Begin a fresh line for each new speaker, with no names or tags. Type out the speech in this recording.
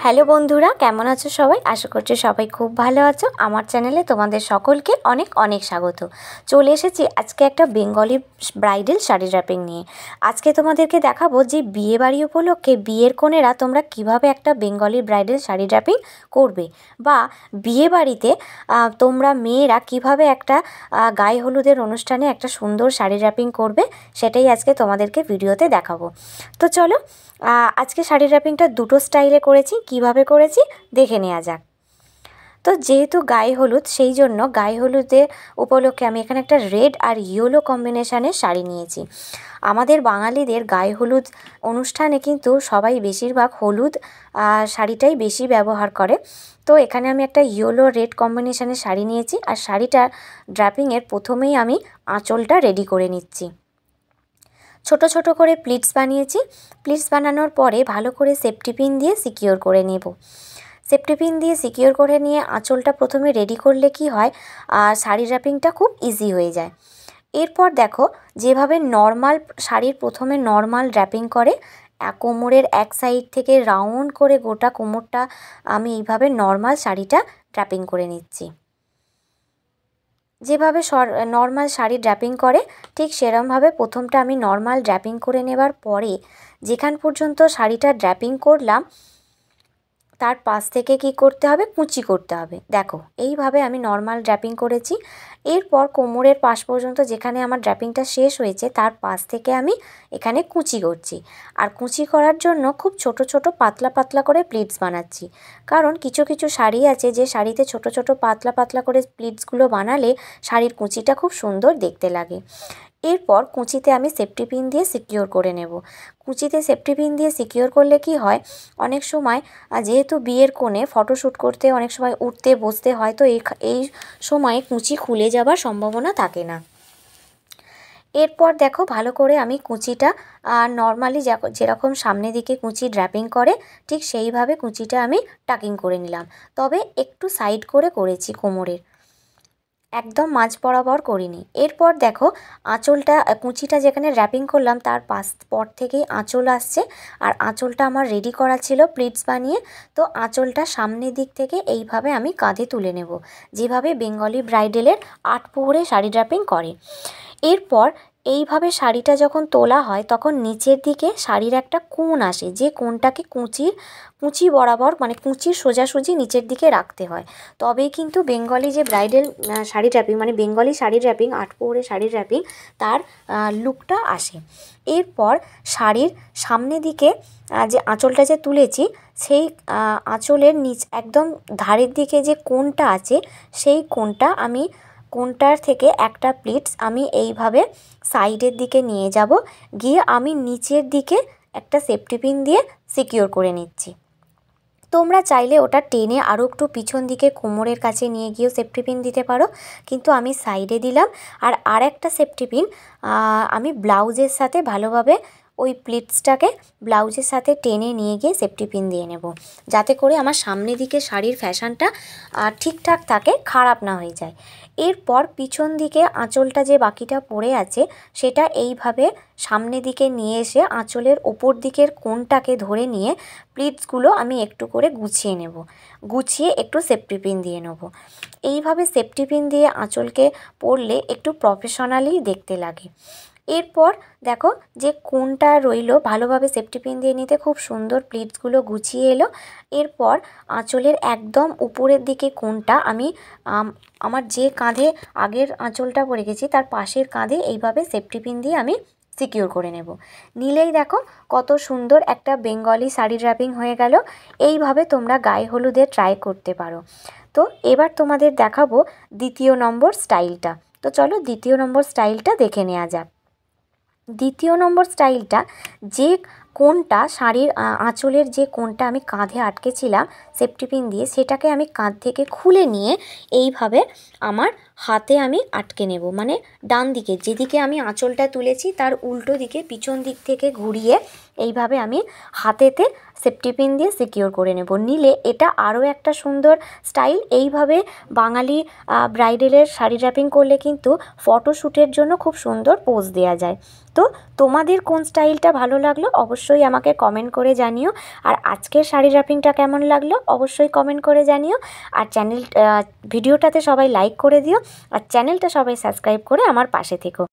Hello বন্ধুরা, কেমন আছো সবাই? আশা করছি সবাই খুব ভালো আছো। আমার চ্যানেলে তোমাদের সকলকে অনেক অনেক স্বাগত। চলে এসেছি আজকে একটা বেঙ্গলি ব্রাইডাল শাড়ি ড্র্যাপিং নিয়ে। আজকে তোমাদেরকে দেখাবো যে বিয়ে বাড়ি উপলক্ষে বিয়ের কনেরা তোমরা কিভাবে একটা বেঙ্গলি ব্রাইডাল শাড়ি ড্র্যাপিং করবে, বা বিয়ে বাড়িতে তোমরা মেয়েরা কিভাবে একটা গায়ে হলুদের অনুষ্ঠানে একটা সুন্দর শাড়ি ড্র্যাপিং করবে, সেটাই আজকে তোমাদেরকে ভিডিওতে দেখাবো। তো চলো, আজকে শাড়ি ড্র্যাপিংটা দুটো স্টাইলে করেছি। কিভাবে করেছি দেখে নেওয়া যাক। তো যেহেতু গায়ে হলুদ, সেই জন্য গায়ে হলুদের উপলক্ষে আমি এখানে একটা রেড আর ইয়েলো কম্বিনেশানের শাড়ি নিয়েছি। আমাদের বাঙালিদের গায়ে হলুদ অনুষ্ঠানে কিন্তু সবাই বেশিরভাগ হলুদ শাড়িটাই বেশি ব্যবহার করে। তো এখানে আমি একটা ইয়েলো রেড কম্বিনেশানের শাড়ি নিয়েছি, আর শাড়িটা ড্র্যাপিংয়ের প্রথমেই আমি আঁচলটা রেডি করে নিচ্ছি। ছোট ছোট করে প্লিটস বানিয়েছি। প্লিটস বানানোর পরে ভালো করে সেফটি পিন দিয়ে সিকিওর করে নেব। সেফটি পিন দিয়ে সিকিওর করে নিয়ে আঁচলটা প্রথমে রেডি করলে কি হয়, শাড়ি ড্র্যাপিংটা খুব ইজি হয়ে যায়। এরপর দেখো, যেভাবে নর্মাল শাড়ির প্রথমে নর্মাল ড্র্যাপিং করে, কোমরের এক সাইড থেকে রাউন্ড করে গোটা কোমরটা আমি এইভাবে নর্মাল শাড়িটা ড্র্যাপিং করে নিচ্ছি। যেভাবে নর্মাল শাড়ি ড্র্যাপিং করে ঠিক সেরমভাবে প্রথমটা আমি নর্মাল ড্র্যাপিং করে নেবার পরে যেখান পর্যন্ত শাড়িটা ড্র্যাপিং করলাম তার পাশ থেকে কি করতে হবে, কুঁচি করতে হবে। দেখো, এইভাবে আমি নর্মাল ড্র্যাপিং করেছি। এরপর কোমরের পাশ পর্যন্ত যেখানে আমার ড্র্যাপিংটা শেষ হয়েছে তার পাশ থেকে আমি এখানে কুঁচি করছি। আর কুঁচি করার জন্য খুব ছোট ছোট পাতলা পাতলা করে প্লিটস বানাচ্ছি, কারণ কিছু কিছু শাড়ি আছে যে শাড়িতে ছোট ছোট পাতলা পাতলা করে প্লিটসগুলো বানালে শাড়ির কুঁচিটা খুব সুন্দর দেখতে লাগে। এরপর কুঁচিতে আমি সেফটি পিন দিয়ে সিকিওর করে নেব। কুঁচিতে সেফটি পিন দিয়ে সিকিওর করলে কি হয়, অনেক সময় যেহেতু বিয়ের কোণে ফটোশ্যুট করতে অনেক সময় উঠতে বসতে হয়, তো এই সময়ে কুঁচি খুলে যাবার সম্ভাবনা থাকে না। এরপর দেখো, ভালো করে আমি কুঁচিটা নর্মালি যেরকম সামনে দিকে কুঁচি ড্র্যাপিং করে ঠিক সেইভাবে কুঁচিটা আমি টাকিং করে নিলাম। তবে একটু সাইড করে করেছি কোমরের, একদম মাঝ বরাবর করিনি। এরপর দেখো, আঁচলটা কুঁচিটা যেখানে র্যাপিং করলাম তার পর থেকেই আঁচল আসছে, আর আঁচলটা আমার রেডি করা ছিল প্লিটস বানিয়ে। তো আঁচলটা সামনের দিক থেকে এইভাবে আমি কাঁধে তুলে নেব, যেভাবে বেঙ্গলি ব্রাইডালের 8 প্রহরে শাড়ি ড্র্যাপিং করে। এরপর এইভাবে শাড়িটা যখন তোলা হয় তখন নিচের দিকে শাড়ির একটা কোণ আসে, যে কোণটাকে কুঁচি বরাবর, মানে কুঁচির সোজাসুজি নিচের দিকে রাখতে হয়। তবেই কিন্তু বেঙ্গলি যে ব্রাইডাল শাড়ি ড্র্যাপিং, মানে বেঙ্গলি শাড়ি ড্র্যাপিং, 8 প্রহরে শাড়ি ড্র্যাপিং, তার লুকটা আসে। এরপর শাড়ির সামনে দিকে যে আঁচলটা যে তুলেছি সেই আঁচলের একদম ধারের দিকে যে কোণটা আছে সেই কোণটার থেকে একটা প্লিটস আমি এইভাবে সাইডের দিকে নিয়ে যাব, গিয়ে আমি নিচের দিকে একটা সেফটি পিন দিয়ে সিকিওর করে নিচ্ছি। তোমরা চাইলে ওটা টেনে আরও একটু পিছন দিকে কোমরের কাছে নিয়ে গিয়েও সেফটি পিন দিতে পারো, কিন্তু আমি সাইডে দিলাম। আর একটা সেফটি পিন আমি ব্লাউজের সাথে ভালোভাবে ওই প্লিটসটাকে ব্লাউজের সাথে টেনে নিয়ে গিয়ে সেফটি পিন দিয়ে নেব, যাতে করে আমার সামনের দিকে শাড়ির ফ্যাশনটা ঠিকঠাক থাকে, খারাপ না হয়ে যায়। এরপর পিছন দিকে আঁচলটা যে বাকিটা পড়ে আছে সেটা এইভাবে সামনের দিকে নিয়ে এসে আঁচলের ওপর দিকের কোণটাকে ধরে নিয়ে প্লিটসগুলো আমি একটু করে গুছিয়ে নেব, গুছিয়ে একটু সেফটি পিন দিয়ে নেব। এইভাবে সেফটি পিন দিয়ে আঁচলকে পরলে একটু প্রফেশনালি দেখতে লাগে। এরপর দেখো, যে কোণটা রইলো ভালোভাবে সেফটি পিন দিয়ে নিতে খুব সুন্দর প্লিটসগুলো গুছিয়ে এলো। এরপর আঁচলের একদম উপরের দিকে কোণটা আমি আমার যে কাঁধে আগের আঁচলটা পরে গেছি তার পাশের কাঁধে এইভাবে সেফটি পিন দিয়ে আমি সিকিওর করে নেব। নিলেই দেখো কত সুন্দর একটা বেঙ্গলি শাড়ি ড্র্যাপিং হয়ে গেল। এইভাবে তোমরা গায়ে হলুদে ট্রাই করতে পারো। তো এবার তোমাদের দেখাবো দ্বিতীয় নম্বর স্টাইলটা। তো চলো দ্বিতীয় নম্বর স্টাইলটা দেখে নেওয়া যাক। দ্বিতীয় নম্বর স্টাইলটা, যে কোণটা শাড়ির আঁচলের যে কোণটা আমি কাঁধে আটকেছিলাম সেফটি পিন দিয়ে, সেটাকে আমি কাঁধ থেকে খুলে নিয়ে এইভাবে আমার হাতে আমি আটকে নেব, মানে ডান দিকে যেদিকে আমি আঁচলটা তুলেছি তার উল্টো দিকে পিছন দিক থেকে ঘুরিয়ে এইভাবে আমি হাতেতে সেফটি পিন দিয়ে সিকিওর করে নেব। নিলে এটা আরও একটা সুন্দর স্টাইল। এইভাবে বাঙালি ব্রাইডালের শাড়ি ড্র্যাপিং করলে কিন্তু ফটোশ্যুটের জন্য খুব সুন্দর পোজ দেওয়া যায়। তো তোমাদের কোন স্টাইলটা ভালো লাগলো অবশ্যই অবশ্যই আমাকে কমেন্ট করে জানিও। আর আজকের শাড়ি ড্র্যাপিংটা কেমন লাগলো অবশ্যই কমেন্ট করে জানিও। আর ভিডিওটাতে সবাই লাইক করে দিও, আর চ্যানেলটা সবাই সাবস্ক্রাইব করে আমার পাশে থেকো।